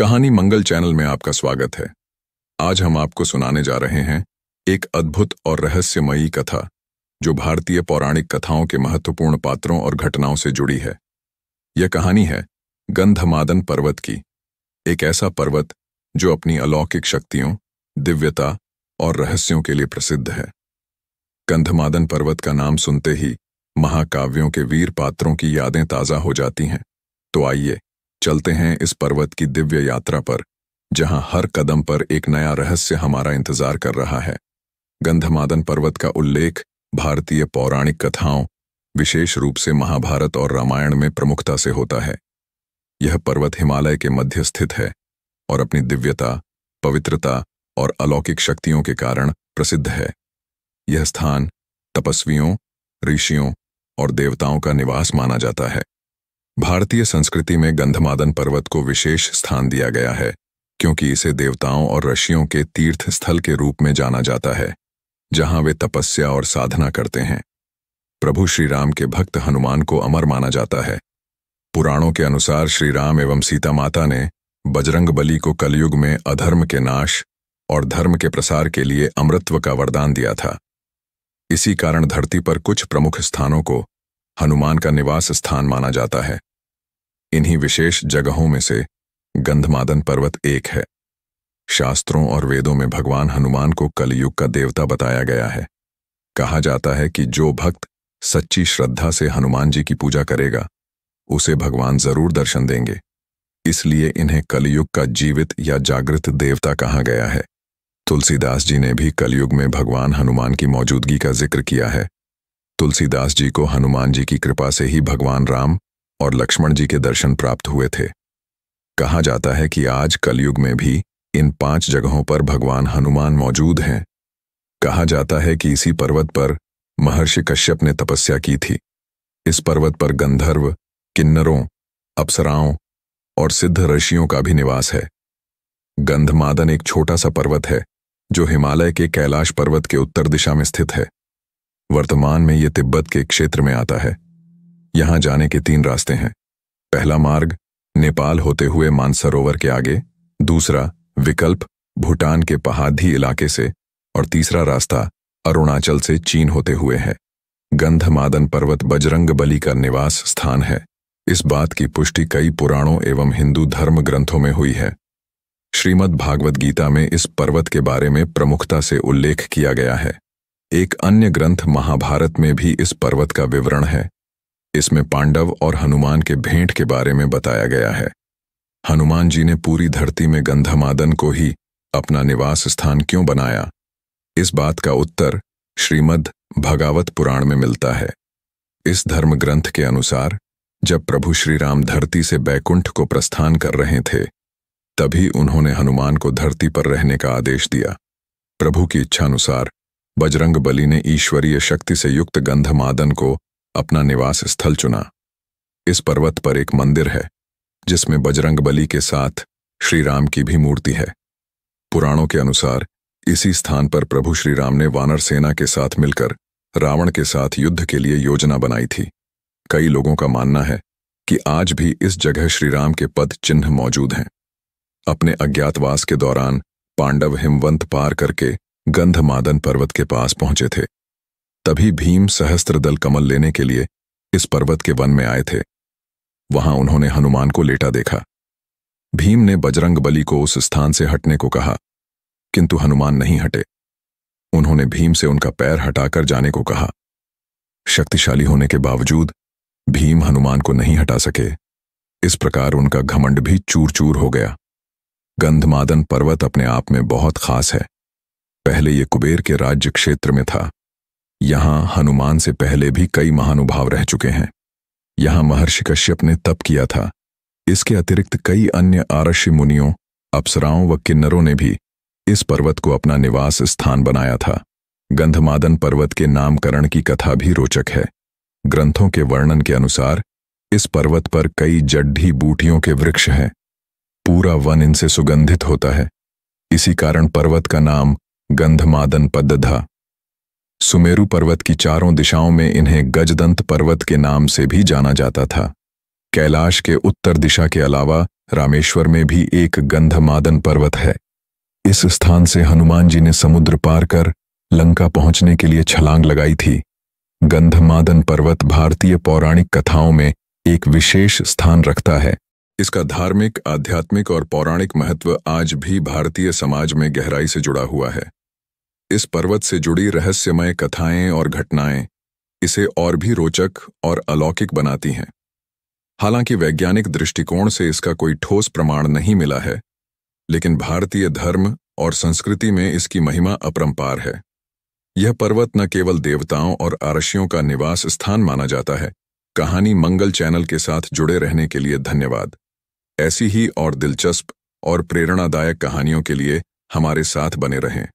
कहानी मंगल चैनल में आपका स्वागत है। आज हम आपको सुनाने जा रहे हैं एक अद्भुत और रहस्यमयी कथा जो भारतीय पौराणिक कथाओं के महत्वपूर्ण पात्रों और घटनाओं से जुड़ी है। यह कहानी है गंधमादन पर्वत की, एक ऐसा पर्वत जो अपनी अलौकिक शक्तियों, दिव्यता और रहस्यों के लिए प्रसिद्ध है। गंधमादन पर्वत का नाम सुनते ही महाकाव्यों के वीर पात्रों की यादें ताजा हो जाती हैं। तो आइए चलते हैं इस पर्वत की दिव्य यात्रा पर, जहां हर कदम पर एक नया रहस्य हमारा इंतजार कर रहा है। गंधमादन पर्वत का उल्लेख भारतीय पौराणिक कथाओं, विशेष रूप से महाभारत और रामायण में प्रमुखता से होता है। यह पर्वत हिमालय के मध्य स्थित है और अपनी दिव्यता, पवित्रता और अलौकिक शक्तियों के कारण प्रसिद्ध है। यह स्थान तपस्वियों, ऋषियों और देवताओं का निवास माना जाता है। भारतीय संस्कृति में गंधमादन पर्वत को विशेष स्थान दिया गया है, क्योंकि इसे देवताओं और ऋषियों के तीर्थ स्थल के रूप में जाना जाता है, जहां वे तपस्या और साधना करते हैं। प्रभु श्री राम के भक्त हनुमान को अमर माना जाता है। पुराणों के अनुसार श्री राम एवं सीता माता ने बजरंग बली को कलयुग में अधर्म के नाश और धर्म के प्रसार के लिए अमरत्व का वरदान दिया था। इसी कारण धरती पर कुछ प्रमुख स्थानों को हनुमान का निवास स्थान माना जाता है। इन्हीं विशेष जगहों में से गंधमादन पर्वत एक है। शास्त्रों और वेदों में भगवान हनुमान को कलयुग का देवता बताया गया है। कहा जाता है कि जो भक्त सच्ची श्रद्धा से हनुमान जी की पूजा करेगा, उसे भगवान जरूर दर्शन देंगे। इसलिए इन्हें कलयुग का जीवित या जागृत देवता कहा गया है। तुलसीदास जी ने भी कलयुग में भगवान हनुमान की मौजूदगी का जिक्र किया है। तुलसीदास जी को हनुमान जी की कृपा से ही भगवान राम और लक्ष्मण जी के दर्शन प्राप्त हुए थे। कहा जाता है कि आज कलयुग में भी इन 5 जगहों पर भगवान हनुमान मौजूद हैं। कहा जाता है कि इसी पर्वत पर महर्षि कश्यप ने तपस्या की थी। इस पर्वत पर गंधर्व, किन्नरों, अप्सराओं और सिद्ध ऋषियों का भी निवास है। गंधमादन एक छोटा सा पर्वत है जो हिमालय के कैलाश पर्वत के उत्तर दिशा में स्थित है। वर्तमान में यह तिब्बत के क्षेत्र में आता है। यहां जाने के 3 रास्ते हैं। पहला मार्ग नेपाल होते हुए मानसरोवर के आगे, दूसरा विकल्प भूटान के पहाड़ी इलाके से और तीसरा रास्ता अरुणाचल से चीन होते हुए है। गंधमादन पर्वत बजरंग बली का निवास स्थान है। इस बात की पुष्टि कई पुराणों एवं हिंदू धर्म ग्रंथों में हुई है। श्रीमद् भागवत गीता में इस पर्वत के बारे में प्रमुखता से उल्लेख किया गया है। एक अन्य ग्रंथ महाभारत में भी इस पर्वत का विवरण है। इसमें पांडव और हनुमान के भेंट के बारे में बताया गया है। हनुमान जी ने पूरी धरती में गंधमादन को ही अपना निवास स्थान क्यों बनाया? इस बात का उत्तर श्रीमद् भागवत पुराण में मिलता है। इस धर्म ग्रंथ के अनुसार जब प्रभु श्री राम धरती से बैकुंठ को प्रस्थान कर रहे थे, तभी उन्होंने हनुमान को धरती पर रहने का आदेश दिया। प्रभु की इच्छानुसार बजरंग बली ने ईश्वरीय शक्ति से युक्त गंधमादन को अपना निवास स्थल चुना। इस पर्वत पर एक मंदिर है जिसमें बजरंग बली के साथ श्री राम की भी मूर्ति है। पुराणों के अनुसार इसी स्थान पर प्रभु श्री राम ने वानर सेना के साथ मिलकर रावण के साथ युद्ध के लिए योजना बनाई थी। कई लोगों का मानना है कि आज भी इस जगह श्री राम के पद चिन्ह मौजूद हैं। अपने अज्ञातवास के दौरान पांडव हिमवंत पार करके गंधमादन पर्वत के पास पहुंचे थे। तभी भीम सहस्त्रदल कमल लेने के लिए इस पर्वत के वन में आए थे। वहां उन्होंने हनुमान को लेटा देखा। भीम ने बजरंग बली को उस स्थान से हटने को कहा, किंतु हनुमान नहीं हटे। उन्होंने भीम से उनका पैर हटाकर जाने को कहा। शक्तिशाली होने के बावजूद भीम हनुमान को नहीं हटा सके। इस प्रकार उनका घमंड भी चूर चूर हो गया। गंधमादन पर्वत अपने आप में बहुत खास है। पहले ये कुबेर के राज्य क्षेत्र में था। यहां हनुमान से पहले भी कई महानुभाव रह चुके हैं। यहां महर्षि कश्यप ने तप किया था। इसके अतिरिक्त कई अन्य आर्षि मुनियों, अप्सराओं व किन्नरों ने भी इस पर्वत को अपना निवास स्थान बनाया था। गंधमादन पर्वत के नामकरण की कथा भी रोचक है। ग्रंथों के वर्णन के अनुसार इस पर्वत पर कई जड्ढी बूटियों के वृक्ष हैं। पूरा वन इनसे सुगंधित होता है। इसी कारण पर्वत का नाम गंधमादन पद्धा। सुमेरु पर्वत की चारों दिशाओं में इन्हें गजदंत पर्वत के नाम से भी जाना जाता था। कैलाश के उत्तर दिशा के अलावा रामेश्वर में भी एक गंधमादन पर्वत है। इस स्थान से हनुमान जी ने समुद्र पार कर लंका पहुंचने के लिए छलांग लगाई थी। गंधमादन पर्वत भारतीय पौराणिक कथाओं में एक विशेष स्थान रखता है। इसका धार्मिक, आध्यात्मिक और पौराणिक महत्व आज भी भारतीय समाज में गहराई से जुड़ा हुआ है। इस पर्वत से जुड़ी रहस्यमय कथाएं और घटनाएं इसे और भी रोचक और अलौकिक बनाती हैं। हालांकि वैज्ञानिक दृष्टिकोण से इसका कोई ठोस प्रमाण नहीं मिला है, लेकिन भारतीय धर्म और संस्कृति में इसकी महिमा अपरंपार है। यह पर्वत न केवल देवताओं और आरशियों का निवास स्थान माना जाता है। कहानी मंगल चैनल के साथ जुड़े रहने के लिए धन्यवाद। ऐसी ही और दिलचस्प और प्रेरणादायक कहानियों के लिए हमारे साथ बने रहें।